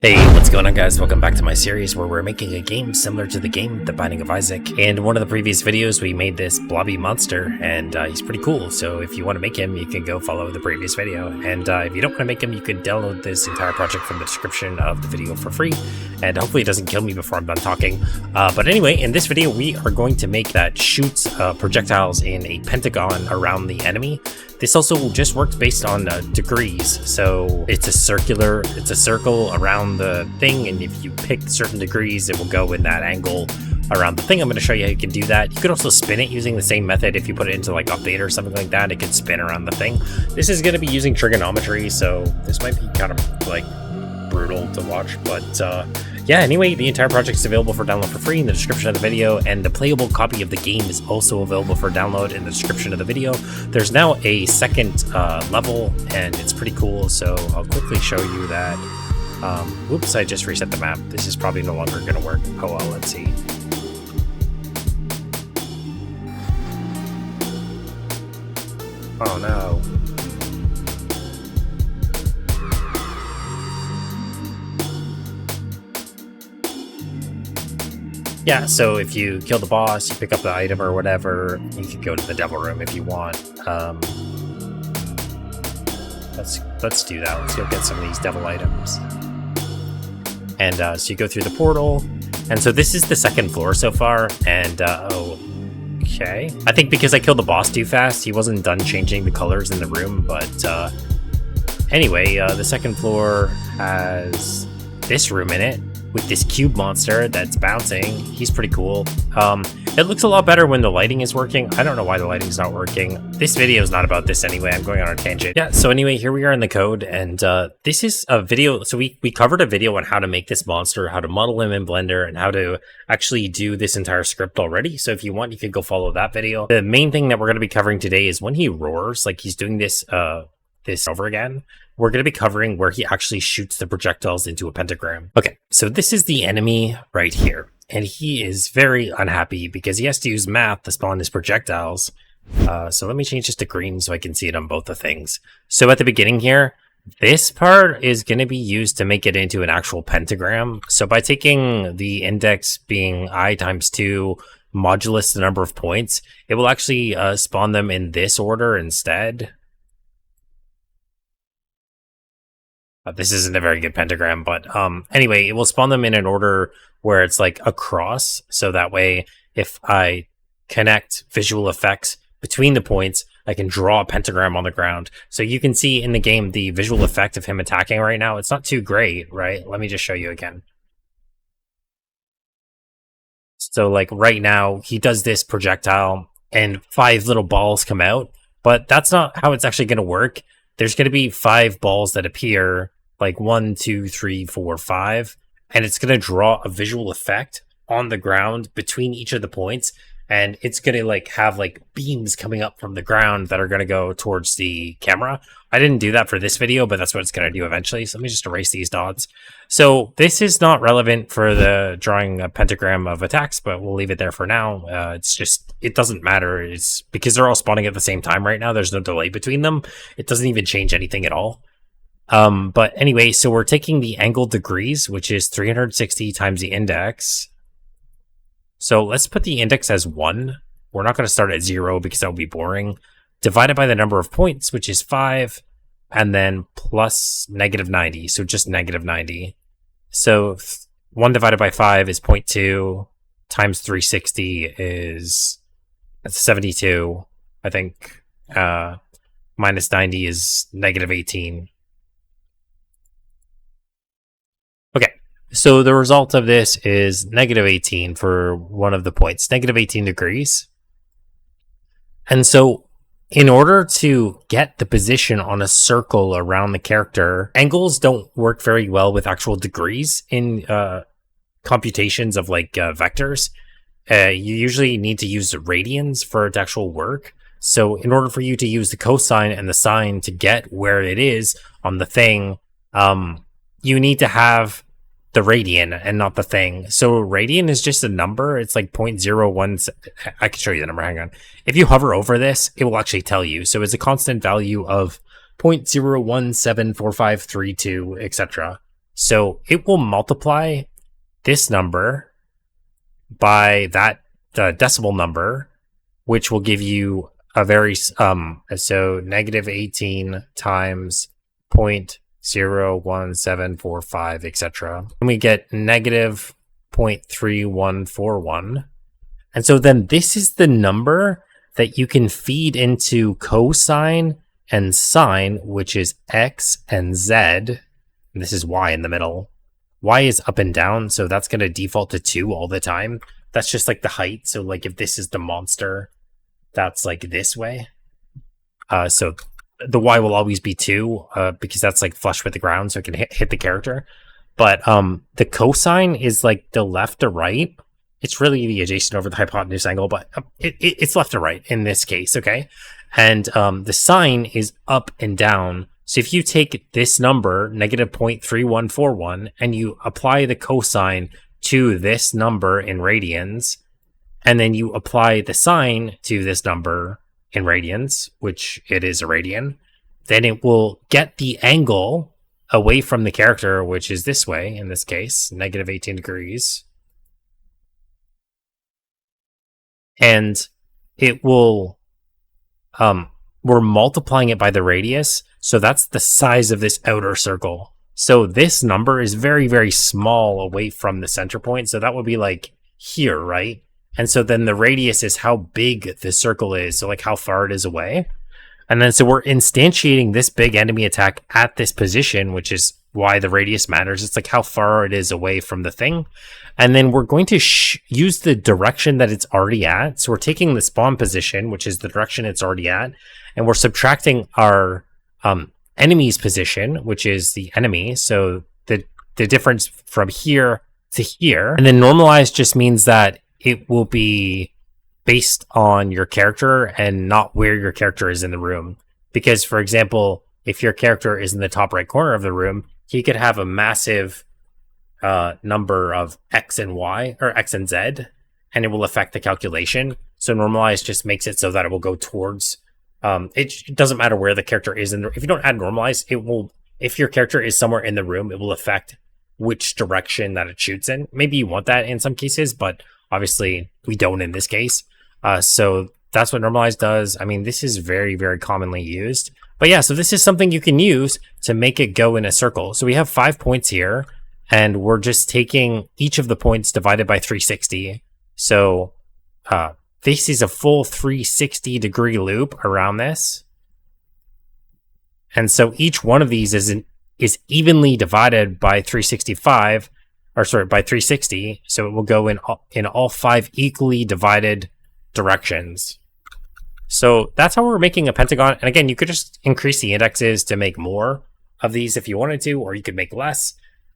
Hey, what's going on guys? Welcome back to my series where we're making a game similar to the game The Binding of Isaac. In one of the previous videos we made this blobby monster and he's pretty cool, so if you want to make him you can go follow the previous video, and if you don't want to make him you can download this entire project from the description of the video for free, and hopefully it doesn't kill me before I'm done talking. But anyway, in this video we are going to make that shoots projectiles in a pentagon around the enemy. This also just works based on degrees, so it's a circle around the thing, and if you pick certain degrees it will go in that angle around the thing. I'm going to show you how you can do that. You could also spin it using the same method. If you put it into like update or something like that, it could spin around the thing. This is going to be using trigonometry, so this might be kind of like brutal to watch, but yeah, anyway, the entire project is available for download for free in the description of the video, and the playable copy of the game is also available for download in the description of the video. There's now a second level, and it's pretty cool, so I'll quickly show you that. Whoops, I just reset the map. This is probably no longer going to work. Oh well, let's see. Oh no. Yeah, so if you kill the boss, you pick up the item or whatever, you can go to the devil room if you want. Let's do that. Let's go get some of these devil items. And so you go through the portal, and so this is the second floor so far, and okay. I think because I killed the boss too fast, he wasn't done changing the colors in the room, but anyway, the second floor has this room in it, with this cube monster that's bouncing. He's pretty cool. It looks a lot better when the lighting is working. I don't know why the lighting's not working. This video is not about this anyway. I'm going on a tangent. Yeah, so anyway, here we are in the code, and this is a video. So we covered a video on how to make this monster, how to model him in Blender, and how to actually do this entire script already. So if you want, you could go follow that video. The main thing that we're going to be covering today is when he roars, like he's doing this over again. We're going to be covering where he actually shoots the projectiles into a pentagram. Okay, so this is the enemy right here, and he is very unhappy because he has to use math to spawn his projectiles. So let me change this to green so I can see it on both the things. So at the beginning here, this part is going to be used to make it into an actual pentagram. So by taking the index being I times 2 modulus the number of points, it will actually spawn them in this order instead. This isn't a very good pentagram, but anyway, it will spawn them in an order where it's like across, so that way if I connect visual effects between the points, I can draw a pentagram on the ground. So you can see in the game the visual effect of him attacking right now. It's not too great, right? Let me just show you again. So like right now, he does this projectile and 5 little balls come out, but that's not how it's actually going to work. There's going to be 5 balls that appear, like 1, 2, 3, 4, 5, and it's going to draw a visual effect on the ground between each of the points, and it's going to like have like beams coming up from the ground that are going to go towards the camera. I didn't do that for this video, but that's what it's going to do eventually. So let me just erase these dots. So this is not relevant for the drawing a pentagram of attacks, but we'll leave it there for now. It's just, it doesn't matter. It's because they're all spawning at the same time right now. There's no delay between them. It doesn't even change anything at all. But anyway, so we're taking the angle degrees, which is 360 times the index. So let's put the index as 1. We're not going to start at 0 because that would be boring. Divided by the number of points, which is 5, and then plus negative 90, so just negative 90. So 1 divided by 5 is 0.2, times 360 is 72, I think. Minus 90 is negative 18. Okay, so the result of this is negative 18 for one of the points, negative 18 degrees. And so in order to get the position on a circle around the character, angles don't work very well with actual degrees in computations of like vectors. You usually need to use radians for it to actually work. So in order for you to use the cosine and the sine to get where it is on the thing, you need to have the radian and not the thing. So radian is just a number. It's like 0.01. I can show you the number. Hang on. If you hover over this, it will actually tell you. So it's a constant value of 0.0174532, etc. So it will multiply this number by that decimal number, which will give you a very so negative 18 times 0.01745, etc. And we get negative 0.3141. And so then this is the number that you can feed into cosine and sine, which is x and z. And this is y in the middle. Y is up and down, so that's going to default to 2 all the time. That's just like the height. So like if this is the monster, that's like this way. So the y will always be 2 because that's like flush with the ground, so it can hit the character. But the cosine is like the left to right. It's really the adjacent over the hypotenuse angle, but it's left to right in this case, okay? And the sine is up and down. So if you take this number, negative 0.3141, and you apply the cosine to this number in radians, and then you apply the sine to this number in radians, which it is a radian, then it will get the angle away from the character, which is this way, in this case, negative 18 degrees. And it will, we're multiplying it by the radius, so that's the size of this outer circle. So this number is very, very small away from the center point, so that would be like here, right? And so then the radius is how big the circle is, so like how far it is away. And then so we're instantiating this big enemy attack at this position, which is why the radius matters. It's like how far it is away from the thing. And then we're going to use the direction that it's already at. So we're taking the spawn position, which is the direction it's already at, and we're subtracting our enemy's position, which is the enemy. So the difference from here to here. And then normalize just means that it will be based on your character and not where your character is in the room. Because, for example, if your character is in the top right corner of the room, he could have a massive number of X and Y, or X and Z, and it will affect the calculation. So normalize just makes it so that it will go towards, it doesn't matter where the character is in the, if you don't add normalize, it will, if your character is somewhere in the room, it will affect which direction that it shoots in. Maybe you want that in some cases, but obviously we don't in this case. So that's what normalize does. I mean, this is very, very commonly used. But yeah, so this is something you can use to make it go in a circle. So we have 5 points here, and we're just taking each of the points divided by 360. So this is a full 360 degree loop around this. And so each one of these is evenly divided by 365, or sorry, by 360. So it will go in all 5 equally divided directions. So that's how we're making a pentagon. And again, you could just increase the indexes to make more of these if you wanted to, or you could make less.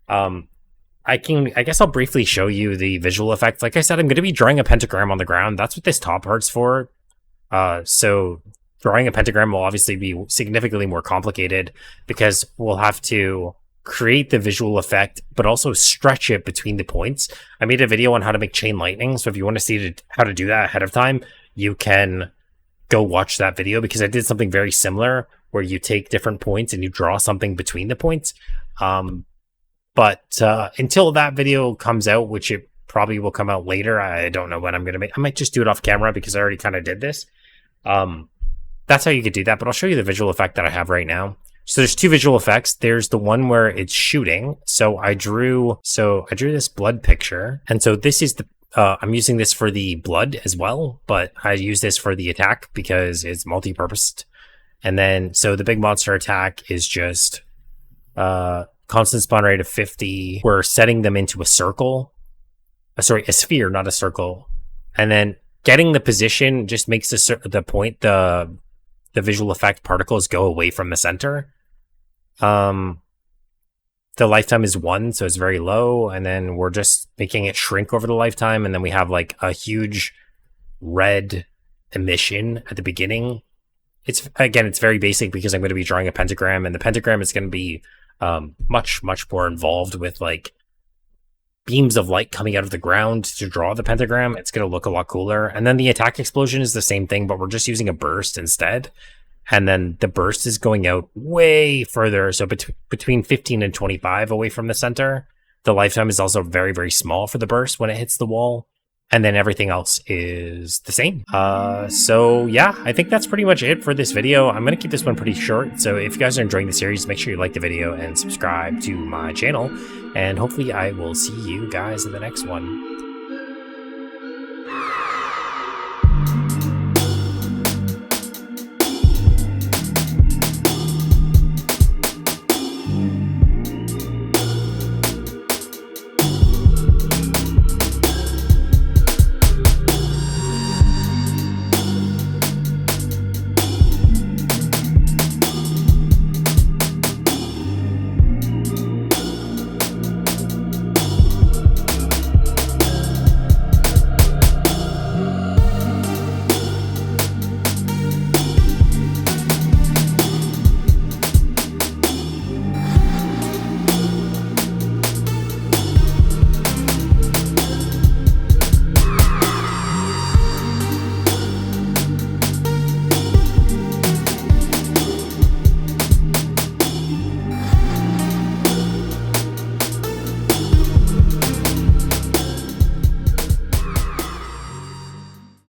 I guess I'll briefly show you the visual effects. Like I said, I'm going to be drawing a pentagram on the ground. That's what this top part's for. So drawing a pentagram will obviously be significantly more complicated because we'll have to create the visual effect, but also stretch it between the points. I made a video on how to make chain lightning. So if you want to see how to do that ahead of time, you can go watch that video, because I did something very similar where you take different points and you draw something between the points. But until that video comes out, which it probably will come out later, I don't know when I'm going to make. I might just do it off camera because I already kind of did this. That's how you could do that, but I'll show you the visual effect that I have right now. So there's 2 visual effects. There's the one where it's shooting. So I drew this blood picture. And so this is the, I'm using this for the blood as well, but I use this for the attack because it's multi-purposed. And then, so the big monster attack is just, constant spawn rate of 50. We're setting them into a circle. A sphere, not a circle. And then getting the position just makes the visual effect particles go away from the center. The lifetime is 1, so it's very low. And then we're just making it shrink over the lifetime. And then we have like a huge red emission at the beginning. It's very basic because I'm going to be drawing a pentagram, and the pentagram is going to be much more involved with like beams of light coming out of the ground to draw the pentagram. It's going to look a lot cooler. And then the attack explosion is the same thing, but we're just using a burst instead. And then the burst is going out way further, so between 15 and 25 away from the center. The lifetime is also very, very small for the burst when it hits the wall. And then everything else is the same. So yeah, I think that's pretty much it for this video. I'm going to keep this one pretty short. So if you guys are enjoying the series, make sure you like the video and subscribe to my channel. And hopefully I will see you guys in the next one.